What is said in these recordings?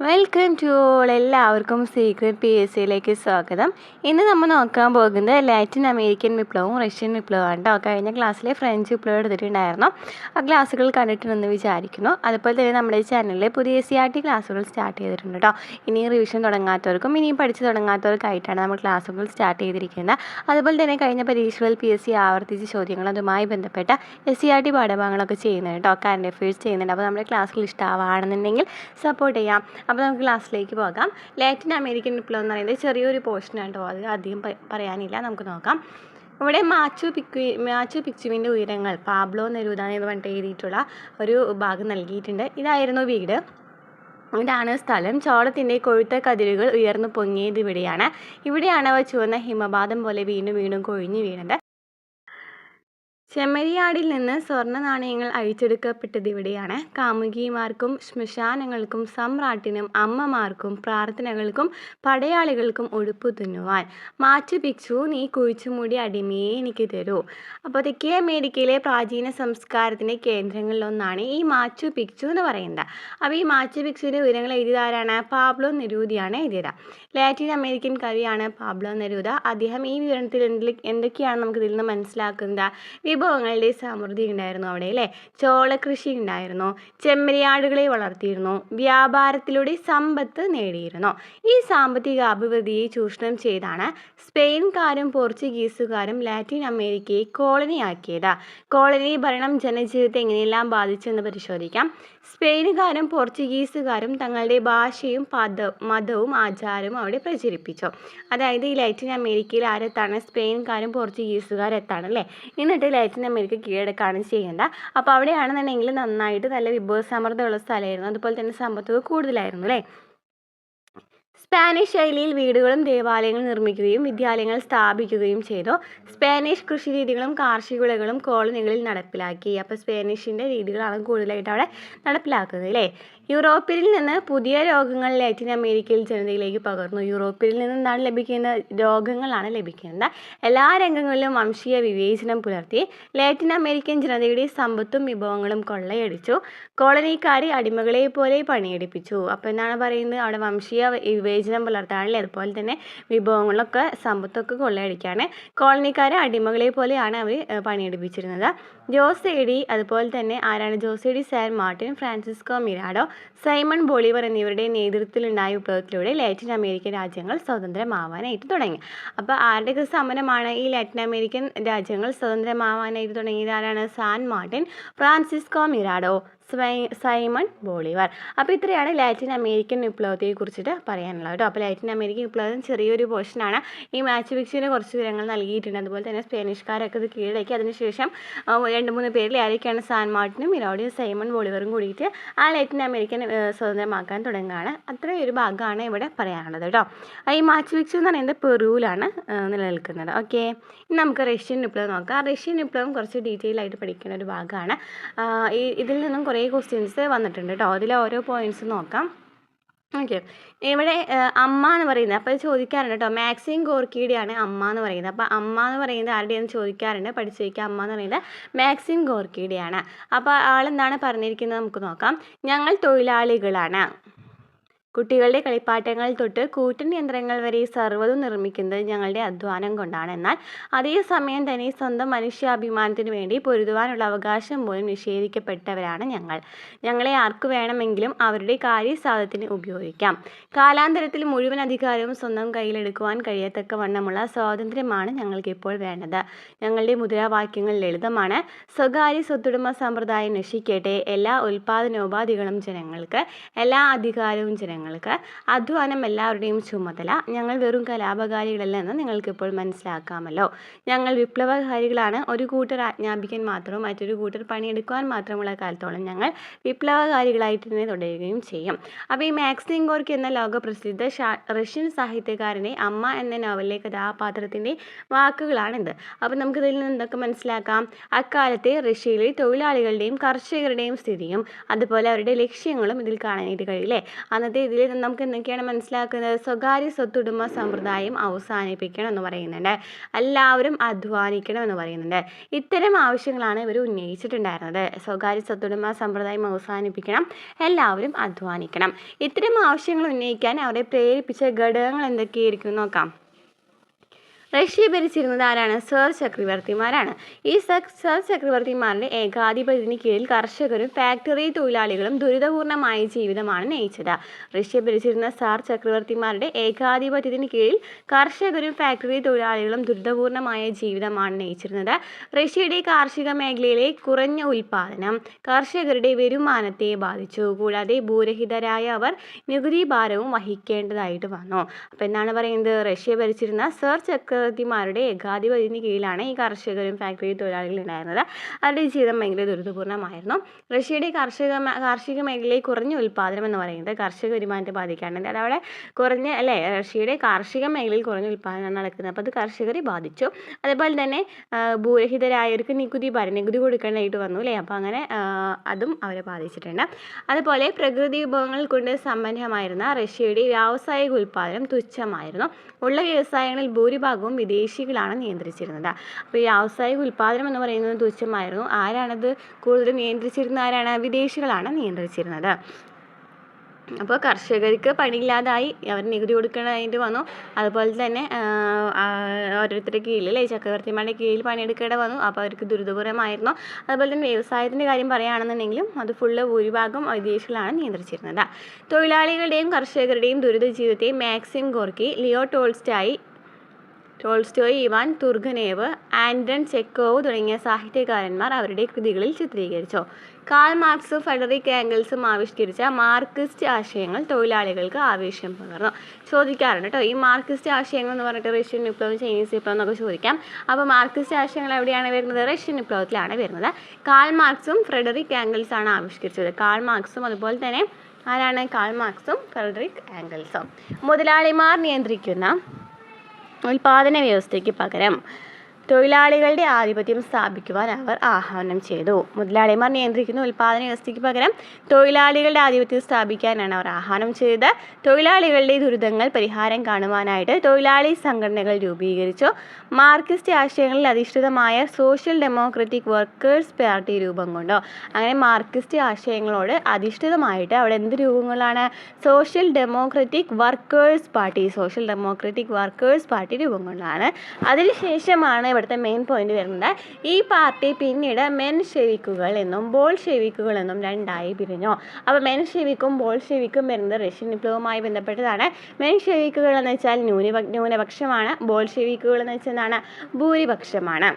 Welcome to all. എല്ലാവർക്കും secret PSCയിലേക്ക് സ്വാഗതം. ഇന്ന് നമ്മൾ നോക്കാൻ പോകുന്നത് ലാറ്റിൻ അമേരിക്കൻ വിപ്ലവവും റഷ്യൻ വിപ്ലവമാണ് കേട്ടോ. കഴിഞ്ഞ ക്ലാസ്സിൽ ഫ്രഞ്ച് വിപ്ലവം എടുത്തിട്ടുണ്ടായിരുന്നു. ആ ക്ലാസ്സുകൾ കണ്ടിട്ടുണ്ടെന്ന് വിചാരിക്കുന്നു. അതുപോലെ തന്നെ നമ്മുടെ ഈ ചാനലിൽ പുതിയ CRT ക്ലാസ്സുകൾ സ്റ്റാർട്ട് ചെയ്തിട്ടുണ്ട് കേട്ടോ. ഇനിയും റിവിഷൻ തുടങ്ങാത്തവർക്കും ഇനിയും പഠിച്ച് തുടങ്ങാത്തവർക്കായിട്ടാണ് നമ്മൾ ക്ലാസ്സുകൾ സ്റ്റാർട്ട് ചെയ്തിരിക്കുന്നത്. അതുപോലെ തന്നെ കഴിഞ്ഞ പരീക്ഷകളിൽ PSC ആവർത്തിച്ച ചോദ്യങ്ങൾ അതുമായി ബന്ധപ്പെട്ട SCRT പാഠഭാഗങ്ങളൊക്കെ ചെയ്യുന്നുണ്ട് കേട്ടോ. കറണ്ട് അഫയേഴ്സ് ചെയ്യുന്നുണ്ട്. അപ്പോൾ നമ്മുടെ ക്ലാസ്സുകൾ ഇഷ്ടമാണെന്നുണ്ടെങ്കിൽ സപ്പോർട്ട് ചെയ്യാം. അപ്പോൾ നമുക്ക് ക്ലാസ്സിലേക്ക് പോകാം. ലാറ്റിൻ അമേരിക്കൻ വിപ്ലവം എന്ന് പറയുന്നത് ചെറിയൊരു പോർഷനാണ് കേട്ടോ. അത് അധികം പറയാനില്ല, നമുക്ക് നോക്കാം. ഇവിടെ മാച്ചു പിക്ചുവിൻ്റെ ഉയരങ്ങൾ പാബ്ലോ നെരൂദ എന്ന് പറഞ്ഞിട്ട് എഴുതിയിട്ടുള്ള ഒരു ഭാഗം നൽകിയിട്ടുണ്ട്. ഇതായിരുന്നു വീട്, ഇതാണ് സ്ഥലം. ചോളത്തിൻ്റെ കൊഴുത്ത കതിരുകൾ ഉയർന്നു പൊങ്ങിയത് ഇവിടെയാണ് അവ ചുവന്ന ഹിമപാതം പോലെ വീണ്ടും വീണ്ടും കൊഴിഞ്ഞു വീണത്. ചെമ്മരിയാടിൽ നിന്ന് സ്വർണ്ണ നാണയങ്ങൾ അഴിച്ചെടുക്കപ്പെട്ടത് ഇവിടെയാണ്. കാമുകിമാർക്കും ശ്മശാനങ്ങൾക്കും സമ്രാട്ടിനും അമ്മമാർക്കും പ്രാർത്ഥനകൾക്കും പടയാളികൾക്കും ഉടുപ്പു തുന്നുവാൻ. മാച്ചു പിക്ചു, നീ കുഴിച്ചുമൂടി അടിമയെ എനിക്ക് തരൂ. അപ്പോൾ തെക്കേ അമേരിക്കയിലെ പ്രാചീന സംസ്കാരത്തിൻ്റെ കേന്ദ്രങ്ങളിലൊന്നാണ് ഈ മാച്ചു പിക്ചു എന്ന് പറയുന്നത്. അപ്പോൾ ഈ മാച്ചു പിക്ചുവിൻ്റെ ഉയരങ്ങൾ എഴുതിയതാരാണ്? പാബ്ലോ നെരൂദയാണ് എഴുതിയത്. ലാറ്റിൻ അമേരിക്കൻ കവിയാണ് പാബ്ലോ നെരൂദ. അദ്ദേഹം ഈ വിവരണത്തിൽ എന്തൊക്കെയാണ് നമുക്ക് ഇതിൽ നിന്ന് മനസ്സിലാക്കുന്നത്? വിഭവങ്ങളുടെ സമൃദ്ധി ഉണ്ടായിരുന്നു അവിടെ അല്ലേ. ചോളകൃഷി ഉണ്ടായിരുന്നു, ചെമ്മരിയാടുകളെ വളർത്തിയിരുന്നു, വ്യാപാരത്തിലൂടെ സമ്പത്ത് നേടിയിരുന്നു. ഈ സാമ്പത്തിക അഭിവൃദ്ധിയെ ചൂഷണം ചെയ്താണ് സ്പെയിൻകാരും പോർച്ചുഗീസുകാരും ലാറ്റിൻ അമേരിക്കയെ കോളനിയാക്കിയത്. കോളനി ഭരണം ജനജീവിതത്തെ എങ്ങനെയെല്ലാം ബാധിച്ചെന്ന് പരിശോധിക്കാം. സ്പെയിനുകാരും പോർച്ചുഗീസുകാരും തങ്ങളുടെ ഭാഷയും മതവും ആചാരവും അവിടെ പ്രചരിപ്പിച്ചു. അതായത് ഈ ലാറ്റിൻ അമേരിക്കയിൽ ആരെത്താണ്? സ്പെയിൻകാരും പോർച്ചുഗീസുകാരെത്താണ് അല്ലേ. എന്നിട്ട് ലാറ്റിൻ അമേരിക്ക കീഴടക്കാണ് ചെയ്യേണ്ടത്. അപ്പോൾ അവിടെയാണെന്നുണ്ടെങ്കിൽ നന്നായിട്ട് നല്ല വിഭവസമൃദ്ധമുള്ള സ്ഥലമായിരുന്നു. അതുപോലെ തന്നെ സമ്പത്ത് കൂടുതലായിരുന്നു അല്ലേ. സ്പാനിഷ് ശൈലിയിൽ വീടുകളും ദേവാലയങ്ങളും നിർമ്മിക്കുകയും വിദ്യാലയങ്ങൾ സ്ഥാപിക്കുകയും ചെയ്തു. സ്പാനിഷ് കൃഷിരീതികളും കാർഷിക വിളകളും കോളനികളിൽ നടപ്പിലാക്കി. അപ്പോൾ സ്പാനിഷിൻ്റെ രീതികളാണ് കൂടുതലായിട്ട് അവിടെ നടപ്പിലാക്കുന്നത് അല്ലേ. യൂറോപ്പിൽ നിന്ന് പുതിയ രോഗങ്ങൾ ലാറ്റിൻ അമേരിക്കയിൽ ജനതയിലേക്ക് പകർന്നു. യൂറോപ്പിൽ നിന്ന് എന്താണ് ലഭിക്കുന്നത്? രോഗങ്ങളാണ് ലഭിക്കുന്നത്. എല്ലാ രംഗങ്ങളിലും വംശീയ വിവേചനം പുലർത്തി. ലാറ്റിൻ അമേരിക്കൻ ജനതയുടെ സമ്പത്തും വിഭവങ്ങളും കൊള്ളയടിച്ചു. കോളനിക്കാരെ അടിമകളെ പോലെ പണിയെടുപ്പിച്ചു. അപ്പോൾ എന്താണ് പറയുന്നത്? അവിടെ വംശീയ വിവേചനം പുലർത്താണല്ലേ. അതുപോലെ തന്നെ വിഭവങ്ങളൊക്കെ സമ്പത്തൊക്കെ കൊള്ളയടിക്കുകയാണ്. കോളനിക്കാരെ അടിമകളെ പോലെയാണ് അവർ പണിയെടുപ്പിച്ചിരുന്നത്. ജോസേഡി, അതുപോലെ തന്നെ ആരാണ്? Jose de San Martin, Francisco Miranda, Simon Bolivar എന്നിവരുടെ നേതൃത്വത്തിലുണ്ടായ വിപ്ലവത്തിലൂടെ ലാറ്റിൻ അമേരിക്കൻ രാജ്യങ്ങൾ സ്വതന്ത്രമാവാനായിട്ട് തുടങ്ങി. അപ്പോൾ ആരുടെയൊക്കെ സമരമാണ് ഈ ലാറ്റിൻ അമേരിക്കൻ രാജ്യങ്ങൾ സ്വതന്ത്രമാവാനായിട്ട് തുടങ്ങിയത്? ആരാണ്? San Martin, Francisco Miranda, Simon Bolivar. അപ്പോൾ ഇത്രയാണ് ലാറ്റിൻ അമേരിക്കൻ വിപ്ലവത്തെ കുറിച്ചിട്ട് പറയാനുള്ളത് കേട്ടോ. അപ്പോൾ ലാറ്റിൻ അമേരിക്കൻ വിപ്ലവം ചെറിയൊരു പോർഷനാണ്. ഈ മാച്ചു പിക്ചറിന് കുറച്ച് വിവരങ്ങൾ നൽകിയിട്ടുണ്ട്. അതുപോലെ തന്നെ സ്പാനിഷ്കാരൊക്കെ ഇത് കീഴടക്കി. അതിനുശേഷം 2-3 പേരിൽ ആരൊക്കെയാണ്? സാൻ മാർട്ടിനും മിരാഡിയും സൈമൺ ബോളിവറും കൂടിയിട്ട് ആ ലാറ്റിൻ അമേരിക്കൻ സ്വതന്ത്രമാക്കാൻ തുടങ്ങുകയാണ്. അത്രയും ഒരു ഭാഗമാണ് ഇവിടെ പറയാനുള്ളത് കേട്ടോ. ഈ മാച്ചു പിക്ചർ എന്ന് പറയുന്നത് പെറുവിലാണ് നിലനിൽക്കുന്നത്. ഓക്കെ, ഇനി നമുക്ക് റഷ്യൻ വിപ്ലവം നോക്കാം. റഷ്യൻ വിപ്ലവം കുറച്ച് ഡീറ്റെയിൽ ആയിട്ട് പഠിക്കുന്ന ഒരു ഭാഗമാണ്. ഇതിൽ നിന്നും കുറേ ക്വസ്റ്റ്യൻസ് വന്നിട്ടുണ്ട് കേട്ടോ. അതിൽ ഓരോ പോയിന്റ്സ് നോക്കാം. ഓക്കെ, ഇവിടെ അമ്മ എന്ന് പറയുന്നത് അപ്പോൾ ചോദിക്കാറുണ്ട് കേട്ടോ. മാക്സിം ഗോർക്കിയുടെയാണ് അമ്മ എന്ന് പറയുന്നത്. അപ്പോൾ അമ്മ എന്ന് പറയുന്നത് ആരുടെയാണെന്ന് ചോദിക്കാറുണ്ട്. പഠിച്ചു വയ്ക്കുക. അമ്മ എന്ന് പറയുന്നത് മാക്സിം ഗോർക്കിയുടെയാണ്. അപ്പോൾ ആളെന്താണ് പറഞ്ഞിരിക്കുന്നത് നമുക്ക് നോക്കാം. ഞങ്ങൾ തൊഴിലാളികളാണ്. കുട്ടികളുടെ കളിപ്പാട്ടങ്ങൾ തൊട്ട് കൂറ്റൻ യന്ത്രങ്ങൾ വരെ സർവ്വതും നിർമ്മിക്കുന്നത് ഞങ്ങളുടെ അധ്വാനം കൊണ്ടാണ്. എന്നാൽ അതേസമയം തന്നെ സ്വന്തം മനുഷ്യാഭിമാനത്തിന് വേണ്ടി പൊരുതുവാനുള്ള അവകാശം പോലും നിഷേധിക്കപ്പെട്ടവരാണ് ഞങ്ങൾ. ഞങ്ങളെ ആർക്ക് വേണമെങ്കിലും അവരുടെ കാര്യസാധ്യത്തിന് ഉപയോഗിക്കാം. കാലാന്തരത്തിൽ മുഴുവൻ അധികാരവും സ്വന്തം കയ്യിലെടുക്കുവാൻ കഴിയത്തക്കവണ്ണമുള്ള സ്വാതന്ത്ര്യമാണ് ഞങ്ങൾക്കിപ്പോൾ വേണ്ടത്. ഞങ്ങളുടെ മുദ്രാവാക്യങ്ങൾ ലളിതമാണ്. സ്വകാര്യ സ്വത്തുടമ സമ്പ്രദായം നശിക്കട്ടെ. എല്ലാ ഉൽപ്പാദനോപാധികളും ജനങ്ങൾക്ക്, എല്ലാ അധികാരവും ജനങ്ങൾക്ക്, അധ്വാനം എല്ലാവരുടെയും ചുമതല. ഞങ്ങൾ വെറും കലാപകാരികളല്ലെന്ന് നിങ്ങൾക്കിപ്പോൾ മനസ്സിലാക്കാമല്ലോ. ഞങ്ങൾ വിപ്ലവകാരികളാണ്. ഒരു കൂട്ടർ ആജ്ഞാപിക്കാൻ മാത്രവും മറ്റൊരു കൂട്ടർ പണിയെടുക്കുവാൻ മാത്രമുള്ള കാലത്തോളം ഞങ്ങൾ വിപ്ലവകാരികളായിട്ട് തന്നെ തുടരുകയും ചെയ്യും. അപ്പോൾ ഈ മാക്സിം ഗോർക്കി എന്ന ലോകപ്രസിദ്ധ റഷ്യൻ സാഹിത്യകാരൻ്റെ അമ്മ എന്ന നോവലിലെ കഥാപാത്രത്തിൻ്റെ വാക്കുകളാണിത്. അപ്പോൾ നമുക്കിതിൽ നിന്ന് എന്തൊക്കെ മനസ്സിലാക്കാം? അക്കാലത്തെ റഷ്യയിലെ തൊഴിലാളികളുടെയും കർഷകരുടെയും സ്ഥിതിയും അതുപോലെ അവരുടെ ലക്ഷ്യങ്ങളും ഇതിൽ കാണാനായിട്ട് കഴിയില്ലേ. അന്നത്തെ രീതിയിൽ നിന്ന് നമുക്ക് എന്തൊക്കെയാണ് മനസ്സിലാക്കുന്നത്? സ്വകാര്യ സ്വത്തുടമ സമ്പ്രദായം അവസാനിപ്പിക്കണം എന്ന് പറയുന്നുണ്ട്. എല്ലാവരും അധ്വാനിക്കണം എന്ന് പറയുന്നുണ്ട്. ഇത്തരം ആവശ്യങ്ങളാണ് ഇവർ ഉന്നയിച്ചിട്ടുണ്ടായിരുന്നത്. സ്വകാര്യ സ്വത്തുടമ സമ്പ്രദായം അവസാനിപ്പിക്കണം, എല്ലാവരും അധ്വാനിക്കണം. ഇത്തരം ആവശ്യങ്ങൾ ഉന്നയിക്കാൻ അവരെ പ്രേരിപ്പിച്ച ഘടകങ്ങൾ എന്തൊക്കെയായിരിക്കും നോക്കാം. റഷ്യ ഭരിച്ചിരുന്നത് ആരാണ്? സർ ചക്രവർത്തിമാരാണ്. ഈ സർ ചക്രവർത്തിമാരുടെ ഏകാധിപത്യത്തിന് കീഴിൽ കർഷകരും ഫാക്ടറി തൊഴിലാളികളും ദുരിതപൂർണമായ ജീവിതമാണ് നയിച്ചത്. റഷ്യ ഭരിച്ചിരുന്ന സർ ചക്രവർത്തിമാരുടെ ഏകാധിപത്യത്തിന് കീഴിൽ കർഷകരും ഫാക്ടറി തൊഴിലാളികളും ദുരിതപൂർണമായ ജീവിതമാണ് നയിച്ചിരുന്നത്. റഷ്യയുടെ കാർഷിക മേഖലയിലെ കുറഞ്ഞ ഉൽപാദനം കർഷകരുടെ വരുമാനത്തെ ബാധിച്ചു. കൂടാതെ ഭൂരഹിതരായ അവർ നികുതി ഭാരവും വഹിക്കേണ്ടതായിട്ട് വന്നു. അപ്പോൾ എന്താണ് പറയുന്നത്? റഷ്യ ഭരിച്ചിരുന്ന സർ ചക്രവർത്തിമാരുടെ ഏകാധിപത്യത്തിന് കീഴിലാണ് ഈ കർഷകരും ഫാക്ടറി തൊഴിലാളികളും ഉണ്ടായിരുന്നത്. അവരുടെ ജീവിതം ഭയങ്കര ദുരിതപൂർണ്ണമായിരുന്നു. റഷ്യയുടെ കാർഷിക മേഖലയിൽ കുറഞ്ഞ ഉൽപ്പാദനം എന്ന് പറയുന്നത് കർഷക വരുമാനത്തെ ബാധിക്കാറുണ്ട്. അതവിടെ കുറഞ്ഞ റഷ്യയുടെ കാർഷിക മേഖലയിൽ കുറഞ്ഞ ഉൽപ്പാദനം നടക്കുന്നത്. അപ്പോൾ അത് കർഷകരെ ബാധിച്ചു. അതേപോലെ തന്നെ ഭൂരഹിതരായവർക്ക് നികുതി കൊടുക്കേണ്ടതായിട്ട് വന്നു അല്ലേ. അപ്പോൾ അങ്ങനെ അതും അവരെ ബാധിച്ചിട്ടുണ്ട്. അതുപോലെ പ്രകൃതി വിഭവങ്ങൾ കൊണ്ട് സമ്പന്നമായിരുന്ന റഷ്യയുടെ വ്യാവസായിക ഉൽപ്പാദനം തുച്ഛമായിരുന്നു. ഉള്ള വ്യവസായങ്ങളിൽ ഭൂരിഭാഗവും വിദേശികളാണ് നിയന്ത്രിച്ചിരുന്നത്. അപ്പോൾ ഈ വ്യാവസായിക ഉൽപ്പാദനം എന്ന് പറയുന്നത് തുച്ഛമായിരുന്നു. ആരാണത് കൂടുതലും നിയന്ത്രിച്ചിരുന്നത്? ആരാണ്? വിദേശികളാണ് നിയന്ത്രിച്ചിരുന്നത്. അപ്പോൾ കർഷകർക്ക് പണിയില്ലാതായി, അവർ നികുതി കൊടുക്കേണ്ടതായിട്ട് വന്നു. അതുപോലെ തന്നെ ഓരോരുത്തരുടെ കീഴിൽ ചക്രവർത്തിമാരുടെ കീഴിൽ പണിയെടുക്കേണ്ടി വന്നു. അപ്പോൾ അവർക്ക് ദുരിതപൂർണ്ണമായിരുന്നു. അതുപോലെ തന്നെ വ്യവസായത്തിൻ്റെ കാര്യം പറയുകയാണെന്നുണ്ടെങ്കിലും അത് ഭൂരിഭാഗം വിദേശികളാണ് നിയന്ത്രിച്ചിരുന്നത്. തൊഴിലാളികളുടെയും കർഷകരുടെയും ദുരിത ജീവിതത്തെ Maxim Gorky, Leo Tolstoy, Ivan Turgenev, Anton Chekhov തുടങ്ങിയ സാഹിത്യകാരന്മാർ അവരുടെ കൃതികളിൽ ചിത്രീകരിച്ചു. കാൾ മാർക്സും ഫ്രെഡറിക് ഏംഗൽസും ആവിഷ്കരിച്ച മാർക്സിസ്റ്റ് ആശയങ്ങൾ തൊഴിലാളികൾക്ക് ആവേശം പകർന്നു. ചോദിക്കാറുണ്ട് കേട്ടോ, ഈ മാർക്സിസ്റ്റ് ആശയങ്ങൾ എന്ന് പറഞ്ഞിട്ട് റഷ്യൻ വിപ്ലവം, ചൈനീസ് വിപ്ലവം എന്നൊക്കെ ചോദിക്കാം. അപ്പോൾ മാർക്സിസ്റ്റ് ആശയങ്ങൾ എവിടെയാണ് വരുന്നത്? റഷ്യൻ വിപ്ലവത്തിലാണ് വരുന്നത്. കാൾ മാർക്സും ഫ്രെഡറിക് ഏംഗൽസാണ് ആവിഷ്കരിച്ചത്. കാൾ മാർക്സും അതുപോലെ തന്നെ ആരാണ്? കാൾ മാർക്സും ഫ്രെഡറിക് ഏംഗൽസും. മുതലാളിമാർ നിയന്ത്രിക്കുന്ന ഉൽപാദന വ്യവസ്ഥയ്ക്ക് പകരം തൊഴിലാളികളുടെ ആധിപത്യം സ്ഥാപിക്കുവാൻ അവർ ആഹ്വാനം ചെയ്തു. മുതലാളിമാർ നിയന്ത്രിക്കുന്ന ഉൽപാദന വ്യവസ്ഥയ്ക്ക് പകരം തൊഴിലാളികളുടെ ആധിപത്യം സ്ഥാപിക്കാനാണ് അവർ ആഹ്വാനം ചെയ്തത്. തൊഴിലാളികളുടെ ദുരിതങ്ങൾ പരിഹാരം കാണുവാനായിട്ട് തൊഴിലാളി സംഘടനകൾ രൂപീകരിച്ചു. മാർക്സിസ്റ്റ് ആശയങ്ങളിൽ അധിഷ്ഠിതമായ സോഷ്യൽ ഡെമോക്രാറ്റിക് വർക്കേഴ്സ് പാർട്ടി രൂപം കൊണ്ടു. അങ്ങനെ മാർക്സിസ്റ്റ് ആശയങ്ങളോട് അധിഷ്ഠിതമായിട്ട് അവിടെ എന്ത് രൂപങ്ങളാണ്? സോഷ്യൽ ഡെമോക്രാറ്റിക് വർക്കേഴ്സ് പാർട്ടി രൂപം കൊണ്ടാണ്. അതിനുശേഷമാണ് ഇവിടുത്തെ മെയിൻ പോയിന്റ് വരുന്നത്. ഈ പാർട്ടി പിന്നീട് മെൻഷെവിക്കുകൾ എന്നും ബോൾഷെവിക്കുകൾ എന്നും രണ്ടായി പിരിഞ്ഞു. അപ്പോൾ മെൻഷെവിക്കും ബോൾഷെവിക്കും വരുന്നത് റഷ്യൻ വിപ്ലവവുമായി ബന്ധപ്പെട്ടതാണ്. മെൻഷെവിക്കുകൾ എന്ന് വെച്ചാൽ ന്യൂനപക്ഷമാണ്. ബോൾഷെവിക്കുകൾ എന്ന് വെച്ചാൽ ഭൂരിപക്ഷമാണ്.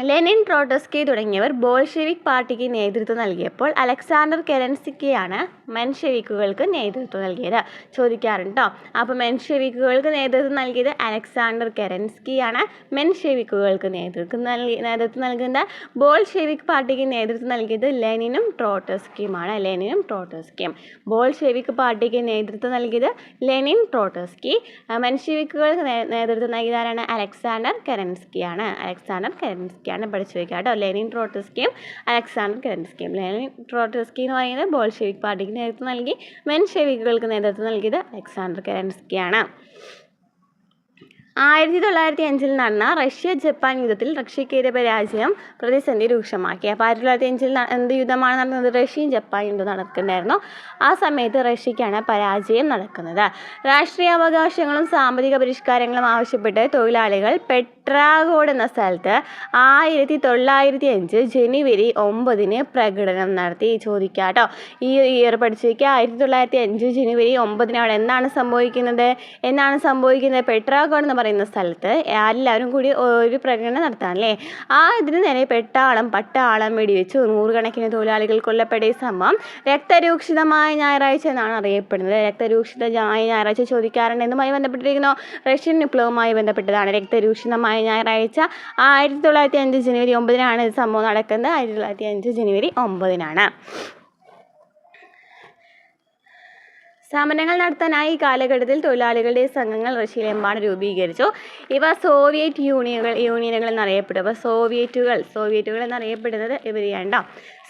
ലെനിൻ, ട്രോട്സ്കി തുടങ്ങിയവർ ബോൾഷെവിക് പാർട്ടിക്ക് നേതൃത്വം നൽകിയപ്പോൾ അലക്സാണ്ടർ കെരൻസ്കിയാണ് മെൻഷെവിക്കുകൾക്ക് നേതൃത്വം നൽകിയത്. ചോദിക്കാറുണ്ട് കേട്ടോ. അപ്പോൾ മെൻഷെവിക്കുകൾക്ക് നേതൃത്വം നൽകിയത് അലക്സാണ്ടർ കെരൻസ്കിയാണ്. മെൻഷെവിക്കുകൾക്ക് നേതൃത്വം നൽകുന്ന ബോൾഷെവിക് പാർട്ടിക്ക് നേതൃത്വം നൽകിയത് ലെനിനും ട്രോട്സ്കിയുമാണ്. ബോൾഷെവിക് പാർട്ടിക്ക് നേതൃത്വം നൽകിയത് ലെനിൻ, ട്രോട്സ്കി. മെൻഷെവിക്കുകൾക്ക് നേതൃത്വം നൽകിയതാരാണ്? അലക്സാണ്ടർ കെരൻസ്കിയാണ്. പഠിച്ചു വയ്ക്കുക കേട്ടോ. ലെനിൻ, ട്രോട്സ്കിയും അലക്സാണ്ടർ കെരൻസ്കിയും. ലെനിൻ, ട്രോട്സ്കി എന്ന് പറയുന്നത് ബോൾഷെവിക് പാർട്ടിക്ക് നേതൃത്വം നൽകി. മെൻഷെവിക്കുകൾക്ക് നേതൃത്വം നൽകിയത് അലക്സാണ്ടർ കെരൻസ്കിയാണ്. 1905 നടന്ന റഷ്യ ജപ്പാൻ യുദ്ധത്തിൽ റഷ്യക്കെതിരെ പരാജയം പ്രതിസന്ധി രൂക്ഷമാക്കി. അപ്പോൾ 1905 എന്ത് യുദ്ധമാണ് നടന്നത്? റഷ്യയും ജപ്പാൻ യുദ്ധം നടക്കുന്നുണ്ടായിരുന്നു. ആ സമയത്ത് റഷ്യക്കാണ് പരാജയം നടക്കുന്നത്. രാഷ്ട്രീയ അവകാശങ്ങളും സാമ്പത്തിക പരിഷ്കാരങ്ങളും ആവശ്യപ്പെട്ട് തൊഴിലാളികൾ പെട്രാഗോഡ് എന്ന സ്ഥലത്ത് 1905 ജനുവരി 9 പ്രകടനം നടത്തി. ചോദിക്കാട്ടോ, ഈ ഇയർ പഠിച്ചു വയ്ക്കുക. 1905 ജനുവരി 9 അവിടെ എന്താണ് സംഭവിക്കുന്നത്? പെട്രാഗോഡ് എന്ന് പറയുന്ന സ്ഥലത്ത് എല്ലാവരും കൂടി ഒരു പ്രകടനം നടത്താനല്ലേ. ഇതിന് നേരെ പട്ടാളം വെടിവെച്ചു. 100 കണക്കിന് തൊഴിലാളികൾ കൊല്ലപ്പെട്ട സംഭവം രക്തരൂക്ഷിതമായ ഞായറാഴ്ച എന്നാണ് അറിയപ്പെടുന്നത്. രക്തരൂക്ഷിതമായ ഞായറാഴ്ച ചോദിക്കാറുണ്ട്. എന്തുമായി ബന്ധപ്പെട്ടിരിക്കുന്നു? റഷ്യൻ വിപ്ലവവുമായി ബന്ധപ്പെട്ടതാണ്. രക്തരൂക്ഷിതമായ ഞായറാഴ്ച 1905 ജനുവരി 9 ഇത് സംഭവം നടക്കുന്നത്. 1905 ജനുവരി 9. സമരങ്ങൾ നടത്താനായി ഈ കാലഘട്ടത്തിൽ തൊഴിലാളികളുടെ സംഘങ്ങൾ റഷ്യയിലെമ്പാടും രൂപീകരിച്ചു. ഇവ സോവിയറ്റ് യൂണിയനുകൾ എന്നറിയപ്പെടും. അപ്പോൾ സോവിയറ്റുകൾ എന്നറിയപ്പെടുന്നത് ഇവരെയാണ്ടോ.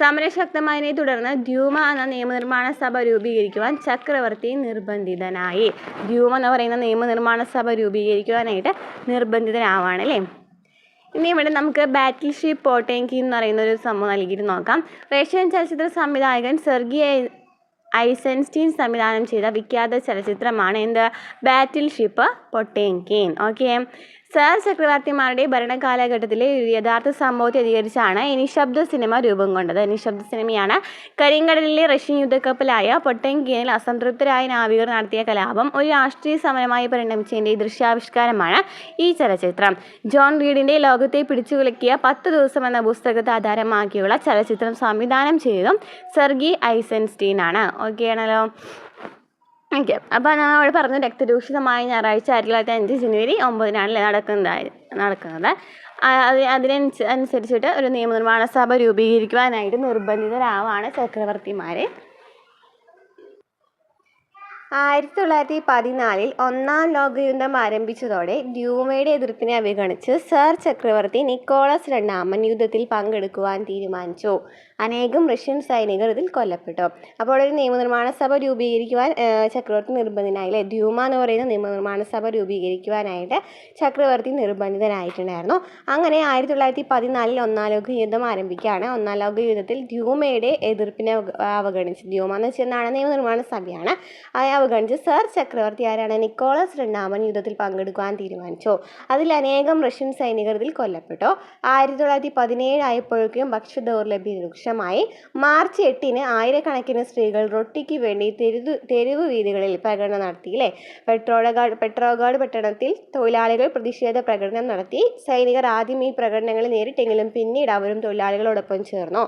സമരം ശക്തമായതിനെ തുടർന്ന് ദ്യൂമ എന്ന നിയമനിർമ്മാണ സഭ രൂപീകരിക്കുവാൻ ചക്രവർത്തി നിർബന്ധിതനായി. ദ്യൂമ എന്ന് പറയുന്ന നിയമനിർമ്മാണ സഭ രൂപീകരിക്കുവാനായിട്ട് നിർബന്ധിതനാവാണ് അല്ലേ. ഇനി ഇവിടെ നമുക്ക് ബാറ്റിൽ ഷിപ്പ് പോട്ടേങ്കിൻ എന്ന് പറയുന്ന ഒരു സംഭവം നൽകിയിട്ട് നോക്കാം. റഷ്യൻ ചലച്ചിത്ര സംവിധായകൻ സെർഗി ഐസൻസ്റ്റീൻ സംവിധാനം ചെയ്ത വിഖ്യാത ചലച്ചിത്രമാണ് എന്ത് ബാറ്റിൽ ഷിപ്പ് പൊട്ടേങ്കിൻ. ഓക്കെ, സർ ചക്രവർത്തിമാരുടെ ഭരണകാലഘട്ടത്തിലെ ഒരു യഥാർത്ഥ സംഭവത്തെ അധികരിച്ചാണ് നിശബ്ദ സിനിമ രൂപം കൊണ്ടത്. നിശബ്ദ സിനിമയാണ്. കരിങ്കടലിലെ റഷ്യൻ യുദ്ധക്കപ്പലായ പൊട്ടേങ്കിനിൽ അസംതൃപ്തരായ നാവികർ നടത്തിയ കലാപം ഒരു രാഷ്ട്രീയ സമരമായി പരിണമിച്ചതിൻ്റെ ദൃശ്യാവിഷ്കാരമാണ് ഈ ചലച്ചിത്രം. ജോൺ റീഡിൻ്റെ ലോകത്തെ പിടിച്ചുകുലുക്കിയ 10 ദിവസം എന്ന പുസ്തകത്തെ ആധാരമാക്കിയുള്ള ചലച്ചിത്രം സംവിധാനം ചെയ്തതും സെർഗി ഐസൻസ്റ്റീൻ ആണ്. ഓക്കെ ആണല്ലോ. ഓക്കെ, അപ്പോൾ ഞാൻ അവിടെ പറഞ്ഞു രക്തരൂഷിതമായ ഞായറാഴ്ച 1905 ജനുവരി 9 നടക്കുന്നത്. അതിനനുസരിച്ചിട്ട് ഒരു നിയമനിർമ്മാണ സഭ രൂപീകരിക്കുവാനായിട്ട് നിർബന്ധിതരാവാണ് ചക്രവർത്തിമാരെ. 1914 ഒന്നാം ലോകയുദ്ധം ആരംഭിച്ചതോടെ ഡ്യൂമയുടെ എതിർപ്പിനെ അവഗണിച്ച് സർ ചക്രവർത്തി നിക്കോളസ് രണ്ടാമൻ യുദ്ധത്തിൽ പങ്കെടുക്കുവാൻ തീരുമാനിച്ചു. അനേകം റഷ്യൻ സൈനികർ ഇതിൽ കൊല്ലപ്പെട്ടു. അപ്പോൾ ഒരു നിയമനിർമ്മാണ സഭ രൂപീകരിക്കുവാൻ ചക്രവർത്തി നിർബന്ധിതനായില്ലേ. ഡ്യൂമ എന്ന് പറയുന്ന നിയമനിർമ്മാണ സഭ രൂപീകരിക്കുവാനായിട്ട് ചക്രവർത്തി നിർബന്ധിതനായിട്ടുണ്ടായിരുന്നു. അങ്ങനെ 1914 ഒന്നാം ലോക യുദ്ധം ആരംഭിക്കുകയാണ്. ഒന്നാം ലോക യുദ്ധത്തിൽ ഡ്യൂമയുടെ എതിർപ്പിനെ അവഗണിച്ച്, ഡ്യൂമ എന്ന് വെച്ചാൽ നിയമനിർമ്മാണ സഭയാണ്, അവഗണിച്ച് സർ ചക്രവർത്തി ആരാണ് നിക്കോളസ് രണ്ടാമൻ യുദ്ധത്തിൽ പങ്കെടുക്കുവാൻ തീരുമാനിച്ചു. അതിൽ അനേകം റഷ്യൻ സൈനികർ ഇതിൽ കൊല്ലപ്പെട്ടു. 1917 ആയപ്പോഴേക്കും ഭക്ഷ്യദൗർലഭ്യം രൂക്ഷമായി. മാർച്ച് 8 ആയിരക്കണക്കിന് സ്ത്രീകൾ റൊട്ടിക്ക് വേണ്ടി തെരുവ് വീതികളിൽ പ്രകടനം നടത്തിയില്ലേ. പെട്രോഗാഡ് പട്ടണത്തിൽ തൊഴിലാളികൾ പ്രതിഷേധ പ്രകടനം നടത്തി. സൈനികർ ആദ്യം ഈ പ്രകടനങ്ങളിൽ നേരിട്ടെങ്കിലും പിന്നീട് അവരും തൊഴിലാളികളോടൊപ്പം ചേർന്നു.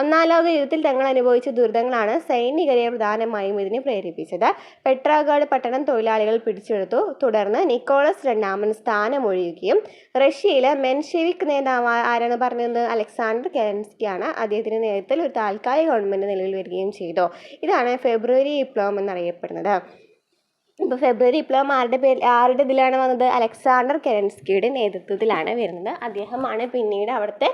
ഒന്നാം ലോക യുദ്ധത്തിൽ തങ്ങൾ അനുഭവിച്ച ദുരിതങ്ങളാണ് സൈനികരെ പ്രധാനമായും ഇതിന് പ്രേരിപ്പിച്ചത്. പെട്രോഗാഡ് പട്ടണം തൊഴിലാളികൾ പിടിച്ചെടുത്തു. തുടർന്ന് നിക്കോളസ് രണ്ടാമൻ സ്ഥാനമൊഴിയുകയും റഷ്യയിലെ മെൻഷെവിക് നേതാവ് ആരാണ് പറഞ്ഞത്? അലക്സാണ്ടർ കെരൻസ്കി ആണ്. അദ്ദേഹത്തിന്റെ നേതൃത്വത്തിൽ ഒരു താൽക്കാലിക ഗവൺമെന്റ് നിലവിൽ വരികയും ചെയ്തു. ഇതാണ് ഫെബ്രുവരി വിപ്ലവം എന്നറിയപ്പെടുന്നത്. ഇപ്പോൾ ഫെബ്രുവരി വിപ്ലവം ആരുടെ ഇതിലാണ് വന്നത്? അലക്സാണ്ടർ കെരൻസ്കിയുടെ നേതൃത്വത്തിലാണ് വരുന്നത്. അദ്ദേഹമാണ് പിന്നീട് അവിടുത്തെ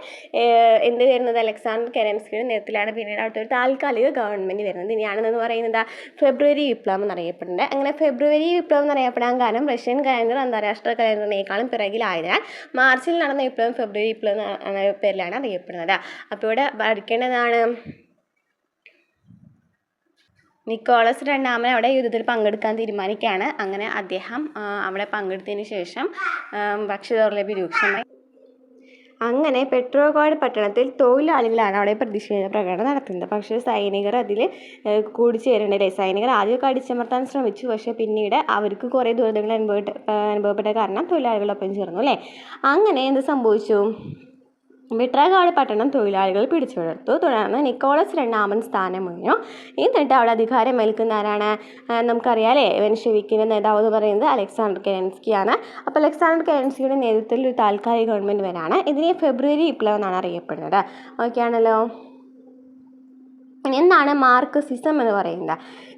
വരുന്നത്? അലക്സാണ്ടർ കെരൻസ്കിയുടെ നേതൃത്വത്തിലാണ് പിന്നീട് അവിടുത്തെ ഒരു താൽക്കാലിക ഗവൺമെൻറ് വരുന്നത്. ഇനിയാണെന്ന് പറയുന്നത് ഫെബ്രുവരി വിപ്ലവം എന്നറിയപ്പെടുന്നത്. അങ്ങനെ ഫെബ്രുവരി വിപ്ലവം എന്നറിയപ്പെടാൻ കാരണം റഷ്യൻ കലണ്ടർ അന്താരാഷ്ട്ര കലണ്ടറിനേക്കാളും പിറകിലായതിനാൽ മാർച്ചിൽ നടന്ന വിപ്ലവം ഫെബ്രുവരി വിപ്ലവം എന്ന പേരിലാണ് അറിയപ്പെടുന്നത്. അപ്പോൾ ഇവിടെ പഠിക്കേണ്ടതാണ് നിക്കോളസ് രണ്ടാമൻ അവിടെ യുദ്ധത്തിൽ പങ്കെടുക്കാൻ തീരുമാനിക്കുകയാണ്. അങ്ങനെ അദ്ദേഹം അവിടെ പങ്കെടുത്തതിന് ശേഷം ഭക്ഷ്യദൗർലഭ്യം രൂക്ഷമായി. അങ്ങനെ പെട്രോഗാഡ് പട്ടണത്തിൽ തൊഴിലാളികളാണ് അവിടെ പ്രതിഷേധ പ്രകടനം നടത്തുന്നത്. പക്ഷേ സൈനികർ അതിൽ കൂടിച്ചേരേണ്ടല്ലേ. സൈനികർ ആദ്യമൊക്കെ അടിച്ചമർത്താൻ ശ്രമിച്ചു. പക്ഷേ പിന്നീട് അവർക്ക് കുറേ ദുരിതങ്ങൾ അനുഭവപ്പെട്ട കാരണം തൊഴിലാളികളൊപ്പം ചേർന്നു അല്ലേ. അങ്ങനെ എന്ത് സംഭവിച്ചു? പെട്രോഗാഡ് പട്ടണം തൊഴിലാളികൾ പിടിച്ചെടുത്തു. തുടർന്ന് നിക്കോളസ് രണ്ടാമൻ സ്ഥാനമൊഴിഞ്ഞു. എന്നിട്ട് അവിടെ അധികാരം ഏൽക്കുന്ന ആരാണ്? നമുക്കറിയാം അല്ലേ, മെൻഷെവിക്കിൻ്റെ നേതാവ് എന്ന് പറയുന്നത് അലക്സാണ്ടർ കെരൻസ്കിയാണ്. അപ്പോൾ അലക്സാണ്ടർ കെരൻസ്കിയുടെ നേതൃത്വത്തിൽ ഒരു താൽക്കാലിക ഗവൺമെൻറ് വരാണ്. ഇതിനെ ഫെബ്രുവരി വിപ്ലവം എന്നാണ് അറിയപ്പെടുന്നത്. ഓക്കെ ആണല്ലോ. എന്താണ് മാർക്സിസം എന്ന് പറയുന്നത്?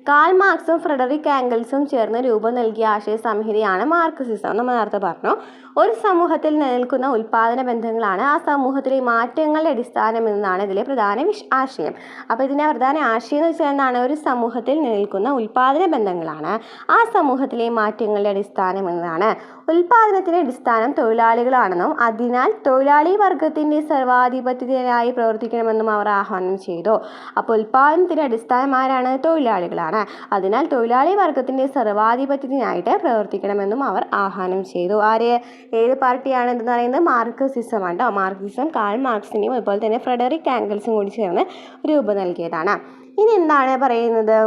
കാൾ മാർക്സും ഫ്രെഡറിക് ആംഗൽസും ചേർന്ന് രൂപം നൽകിയ ആശയ സംഹിതയാണ് മാർക്സിസം. നമ്മൾ നേരത്തെ പറഞ്ഞു. ഒരു സമൂഹത്തിൽ നിലനിൽക്കുന്ന ഉൽപ്പാദന ബന്ധങ്ങളാണ് ആ സമൂഹത്തിലെ മാറ്റങ്ങളുടെ അടിസ്ഥാനം എന്നതാണ് ഇതിലെ പ്രധാന ആശയം. അപ്പോൾ ഇതിൻ്റെ പ്രധാന ആശയം എന്ന് വെച്ചാൽ എന്താണ്? ഒരു സമൂഹത്തിൽ നിലനിൽക്കുന്ന ഉൽപ്പാദന ബന്ധങ്ങളാണ് ആ സമൂഹത്തിലെ മാറ്റങ്ങളുടെ അടിസ്ഥാനം എന്നതാണ്. ഉൽപ്പാദനത്തിൻ്റെ അടിസ്ഥാനം തൊഴിലാളികളാണെന്നും അതിനാൽ തൊഴിലാളി വർഗത്തിൻ്റെ സർവാധിപത്യത്തിനായി പ്രവർത്തിക്കണമെന്നും അവർ ആഹ്വാനം ചെയ്തു. അപ്പോൾ ഉൽപ്പാദനത്തിൻ്റെ അടിസ്ഥാനം ആരാണ്? തൊഴിലാളികളാണ്. അതിനാൽ തൊഴിലാളി വർഗത്തിൻ്റെ സർവാധിപത്യത്തിനായിട്ട് പ്രവർത്തിക്കണമെന്നും അവർ ആഹ്വാനം ചെയ്തു. ഏത് പാർട്ടിയാണ് എന്ന് പറയുന്നത്? മാർക്സിസം ആണ്. മാർക്സിസം കാൾ മാർക്സിനെയും അതുപോലെ തന്നെ ഫ്രെഡറിക് ആംഗൽസും കൂടി ചേർന്ന് രൂപം നൽകിയതാണ്. ഇനി എന്താണ് പറയുന്നത്?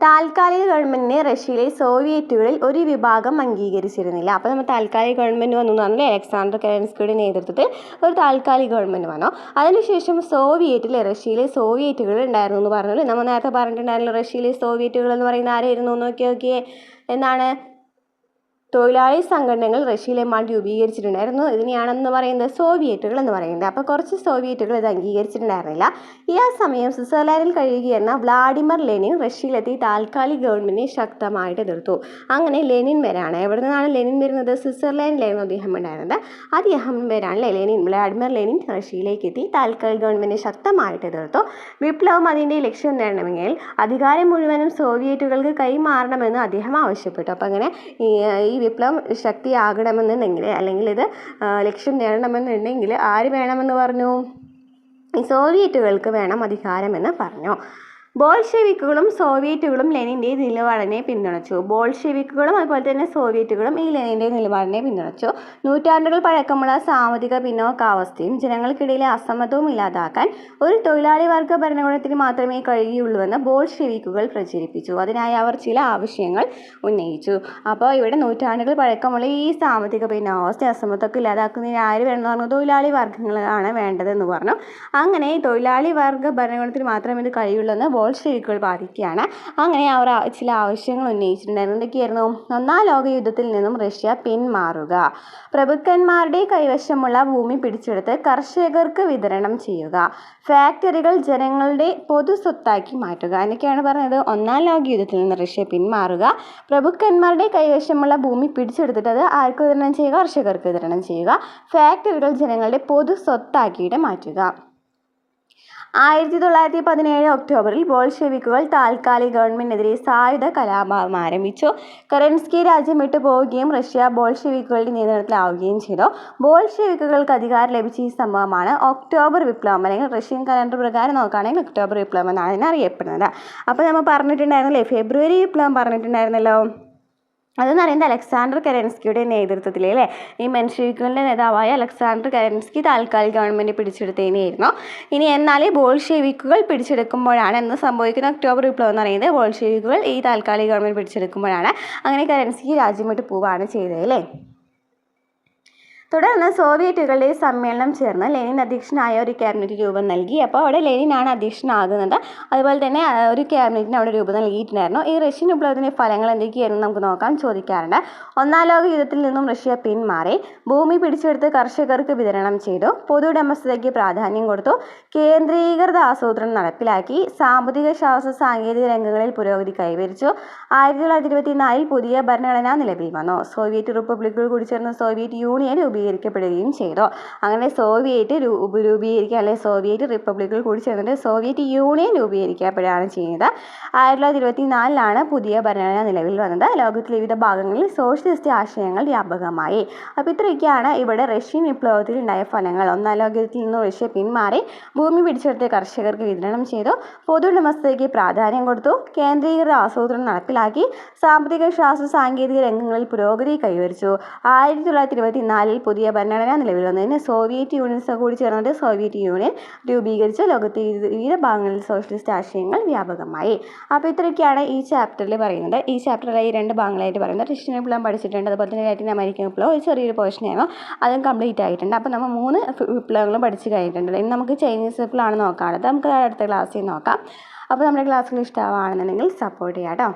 താൽക്കാലിക ഗവൺമെൻറ്റിനെ റഷ്യയിലെ സോവിയറ്റുകളിൽ ഒരു വിഭാഗം അംഗീകരിച്ചിരുന്നില്ല. അപ്പോൾ നമ്മൾ താൽക്കാലിക ഗവൺമെൻറ് വന്നു എന്ന് പറഞ്ഞാൽ അലക്സാണ്ടർ കെരൻസ്കിയുടെ നേതൃത്വത്തിൽ ഒരു താൽക്കാലിക ഗവൺമെൻറ് വന്നു. അതിനുശേഷം റഷ്യയിലെ സോവിയറ്റുകൾ ഉണ്ടായിരുന്നു എന്ന് പറഞ്ഞു. നമ്മൾ നേരത്തെ പറഞ്ഞിട്ടുണ്ടായിരുന്നു റഷ്യയിലെ സോവിയറ്റുകൾ എന്ന് പറയുന്ന ആരായിരുന്നു? നോക്കിയേ എന്താണ്? തൊഴിലാളി സംഘടനകൾ റഷ്യയിലെമ്പാടും രൂപീകരിച്ചിട്ടുണ്ടായിരുന്നു. ഇതിനെയാണെന്ന് പറയുന്നത് സോവിയറ്റുകൾ എന്ന് പറയുന്നത്. അപ്പോൾ കുറച്ച് സോവിയറ്റുകൾ ഇത് അംഗീകരിച്ചിട്ടുണ്ടായിരുന്നില്ല. ഈ ആ സമയം സ്വിറ്റ്സർലാൻഡിൽ കഴിയുകയെന്ന വ്ളാഡിമർ ലെനിൻ റഷ്യയിലെത്തി താൽക്കാലിക ഗവൺമെൻറ്റിനെ ശക്തമായിട്ട് എതിർത്തു. അങ്ങനെ ലെനിൻ വരാണ്. എവിടെ നിന്നാണ് ലെനിൻ വരുന്നത്? സ്വിറ്റ്സർലാൻഡിലായിരുന്നു അദ്ദേഹം ഉണ്ടായിരുന്നത്. അദ്ദേഹം വരാണ് വ്ളാഡിമർ ലെനിൻ റഷ്യയിലേക്ക് എത്തി താൽക്കാലിക ഗവൺമെൻറ്റിനെ ശക്തമായിട്ട് എതിർത്തു. വിപ്ലവം അതിൻ്റെ ലക്ഷ്യം നേടണമെങ്കിൽ അധികാരം മുഴുവനും സോവിയറ്റുകൾക്ക് കൈമാറണമെന്ന് അദ്ദേഹം ആവശ്യപ്പെട്ടു. അപ്പോൾ അങ്ങനെ ഈ വിപ്ലവം ശക്തിയാകണമെന്നുണ്ടെങ്കിൽ അല്ലെങ്കിൽ ഇത് ലക്ഷ്യം നേടണമെന്നുണ്ടെങ്കിൽ ആര് വേണമെന്ന് പറഞ്ഞു? ഈ സോവിയറ്റുകൾക്ക് വേണം അധികാരമെന്ന് പറഞ്ഞു. ബോൾഷെവിക്കുകളും സോവിയറ്റുകളും ലെനിൻ്റെ നിലപാടിനെ പിന്തുണച്ചു. ബോൾഷെവിക്കുകളും അതുപോലെ തന്നെ സോവിയറ്റുകളും ഈ ലെനിൻ്റെ നിലപാടിനെ പിന്തുണച്ചു. നൂറ്റാണ്ടുകൾ പഴക്കമുള്ള സാമ്പത്തിക പിന്നോക്കാവസ്ഥയും ജനങ്ങൾക്കിടയിലെ അസമത്വവും ഇല്ലാതാക്കാൻ ഒരു തൊഴിലാളി വർഗ ഭരണകൂടത്തിന് മാത്രമേ കഴിയുള്ളൂവെന്ന് ബോൾഷെവിക്കുകൾ പ്രചരിപ്പിച്ചു. അതിനായി അവർ ചില ആവശ്യങ്ങൾ ഉന്നയിച്ചു. അപ്പോൾ ഇവിടെ നൂറ്റാണ്ടുകൾ പഴക്കമുള്ള ഈ സാമ്പത്തിക പിന്നോക്കാവസ്ഥ അസമത്വമൊക്കെ ഇല്ലാതാക്കുന്നതിന് ആര് വേണമെന്ന് പറഞ്ഞു? തൊഴിലാളി വർഗ്ഗങ്ങളാണ് വേണ്ടതെന്ന് പറഞ്ഞു. അങ്ങനെ തൊഴിലാളി വർഗ ഭരണകൂടത്തിന് മാത്രമേ ഇത് കഴിയുള്ളൂ ബോൾഷെവിക്കുകൾ വാദിക്കുകയാണ്. അങ്ങനെ അവർ ചില ആവശ്യങ്ങൾ ഉന്നയിച്ചിട്ടുണ്ടായിരുന്നു. എന്തൊക്കെയായിരുന്നു? ഒന്നാം ലോക യുദ്ധത്തിൽ നിന്നും റഷ്യ പിന്മാറുക, പ്രഭുക്കന്മാരുടെ കൈവശമുള്ള ഭൂമി പിടിച്ചെടുത്ത് കർഷകർക്ക് വിതരണം ചെയ്യുക, ഫാക്ടറികൾ ജനങ്ങളുടെ പൊതു സ്വത്താക്കി മാറ്റുക. എന്നൊക്കെയാണ് പറഞ്ഞത്. ഒന്നാം ലോക യുദ്ധത്തിൽ നിന്ന് റഷ്യ പിന്മാറുക, പ്രഭുക്കന്മാരുടെ കൈവശമുള്ള ഭൂമി പിടിച്ചെടുത്തിട്ട് അത് ആർക്ക് വിതരണം ചെയ്യുക? കർഷകർക്ക് വിതരണം ചെയ്യുക, ഫാക്ടറികൾ ജനങ്ങളുടെ പൊതു സ്വത്താക്കിയിട്ട് മാറ്റുക. 1917 ഒക്ടോബറിൽ ബോൾഷെവിക്കുകൾ താൽക്കാലിക ഗവൺമെൻറ്റിനെതിരെ സായുധ കലാപം ആരംഭിച്ചു. കെറൻസ്കി രാജ്യം വിട്ടു പോവുകയും റഷ്യ ബോൾഷെവിക്കുകളുടെ നിയന്ത്രണത്തിലാവുകയും ചെയ്തു. ബോൾഷെവിക്കുകൾക്ക് അധികാരം ലഭിച്ച ഈ സംഭവമാണ് ഒക്ടോബർ വിപ്ലവം, അല്ലെങ്കിൽ റഷ്യൻ കലണ്ടർ പ്രകാരം നോക്കുകയാണെങ്കിൽ ഒക്ടോബർ വിപ്ലവം എന്നാണ് ഇതിനറിയപ്പെടുന്നത്. അപ്പോൾ നമ്മൾ പറഞ്ഞിട്ടുണ്ടായിരുന്നല്ലേ, ഫെബ്രുവരി വിപ്ലവം പറഞ്ഞിട്ടുണ്ടായിരുന്നല്ലോ. അതെന്ന് പറയുന്നത് അലക്സാണ്ടർ കെറൻസ്കിയുടെ നേതൃത്വത്തിൽ അല്ലേ, ഈ മെൻഷെവിക്കുകളുടെ നേതാവായ അലക്സാണ്ടർ കെറൻസ്കി താൽക്കാലിക ഗവൺമെൻറ് പിടിച്ചെടുത്തതിനായിരുന്നു. ഇനി എന്നാൽ ബോൾഷെവിക്കുകൾ പിടിച്ചെടുക്കുമ്പോഴാണ് എന്ന് സംഭവിക്കുന്ന ഒക്ടോബർ വിപ്ലവം എന്ന് പറയുന്നത്. ബോൾഷെവിക്കുകൾ ഈ താൽക്കാലിക ഗവൺമെൻറ് പിടിച്ചെടുക്കുമ്പോഴാണ്. അങ്ങനെ കെറൻസ്കി രാജ്യം വിട്ട് പോവുകയാണ് ചെയ്തത് അല്ലേ. തുടർന്ന് സോവിയറ്റുകളുടെ സമ്മേളനം ചേർന്ന് ലെനിൻ അധ്യക്ഷനായ ഒരു ക്യാബിനറ്റ് രൂപം നൽകി. അപ്പോൾ അവിടെ ലെനിനാണ് അധ്യക്ഷനാകുന്നത്. അതുപോലെ തന്നെ ഒരു ക്യാബിനറ്റിന് അവിടെ രൂപം നൽകിയിട്ടുണ്ടായിരുന്നു. ഈ റഷ്യൻ വിപ്ലവത്തിൻ്റെ ഫലങ്ങൾ എന്തൊക്കെയായിരുന്നു നമുക്ക് നോക്കാം, ചോദിക്കാറുണ്ട്. ഒന്നാം ലോക യുദ്ധത്തിൽ നിന്നും റഷ്യ പിന്മാറി, ഭൂമി പിടിച്ചെടുത്ത് കർഷകർക്ക് വിതരണം ചെയ്തു, പൊതു ഉടമസ്ഥതയ്ക്ക് പ്രാധാന്യം കൊടുത്തു, കേന്ദ്രീകൃത ആസൂത്രണം നടപ്പിലാക്കി, സാമ്പത്തിക ശാസ്ത്ര സാങ്കേതിക രംഗങ്ങളിൽ പുരോഗതി കൈവരിച്ചു. 1924 പുതിയ ഭരണഘടന നിലവിൽ വന്നു. സോവിയറ്റ് റിപ്പബ്ലിക്കുകൾ കൂടി ചേർന്ന് സോവിയറ്റ് യൂണിയൻ രൂപീകരിക്കപ്പെടുകയും ചെയ്തു. അങ്ങനെ സോവിയറ്റ് രൂപീകരിക്കുക അല്ലെങ്കിൽ സോവിയറ്റ് റിപ്പബ്ലിക്കുകൾ കൂടി ചേർന്നിട്ട് സോവിയറ്റ് യൂണിയൻ രൂപീകരിക്കപ്പെടുകയാണ് ചെയ്യുന്നത്. 1924 പുതിയ ഭരണഘടന നിലവിൽ വന്നത്. ലോകത്തിലെ വിവിധ ഭാഗങ്ങളിൽ സോഷ്യലിസ്റ്റ് ആശയങ്ങൾ വ്യാപകമായി. അപ്പോൾ ഇത്രയൊക്കെയാണ് ഇവിടെ റഷ്യൻ വിപ്ലവത്തിൽ ഉണ്ടായ ഫലങ്ങൾ. ഒന്നാം ലോകത്തിൽ നിന്നും റഷ്യ പിന്മാറി, ഭൂമി പിടിച്ചെടുത്ത് കർഷകർക്ക് വിതരണം ചെയ്തു, പൊതു ഉടമസ്ഥതയ്ക്ക് പ്രാധാന്യം കൊടുത്തു, കേന്ദ്രീകൃത ആസൂത്രണം നടപ്പിലാക്കി, സാമ്പത്തിക ശാസ്ത്ര സാങ്കേതിക രംഗങ്ങളിൽ പുരോഗതി കൈവരിച്ചു. 1924 പുതിയ ഭരണഘടന നിലവിൽ വന്നതിന് സോവിയറ്റ് യൂണിയൻ കൂടി ചേർന്നിട്ട് സോവിയറ്റ് യൂണിയൻ രൂപീകരിച്ച് ലോകത്തെ വിവിധ ഭാഗങ്ങളിൽ സോഷ്യലിസ്റ്റ് ആശയങ്ങൾ വ്യാപകമായി. അപ്പോൾ ഇത്രയൊക്കെയാണ് ഈ ചാപ്റ്ററിൽ പറയുന്നത്. ഈ ചാപ്റ്ററിലായി 2 ഭാഗങ്ങളായിട്ട് പറയുന്നത്. റഷ്യൻ വിപ്ലവം പഠിച്ചിട്ടുണ്ട്, അതുപോലെ തന്നെ ലാറ്റിൻ അമേരിക്കൻ വിപ്ലവം ഒരു ചെറിയൊരു പോർഷനായിരുന്നു, അതും കംപ്ലീറ്റ് ആയിട്ടുണ്ട്. അപ്പോൾ നമ്മൾ 3 വിപ്ലവങ്ങളും പഠിച്ച് കഴിഞ്ഞിട്ടുണ്ട്. ഇനി നമുക്ക് ചൈനീസ് വിപ്ലവമാണ് നോക്കാനുള്ളത്. നമുക്ക് അടുത്ത ക്ലാസ്സിൽ നോക്കാം. അപ്പോൾ നമ്മുടെ ക്ലാസ്സുകൾ ഇഷ്ടമാണെന്നുണ്ടെങ്കിൽ സപ്പോർട്ട് ചെയ്യാം കേട്ടോ.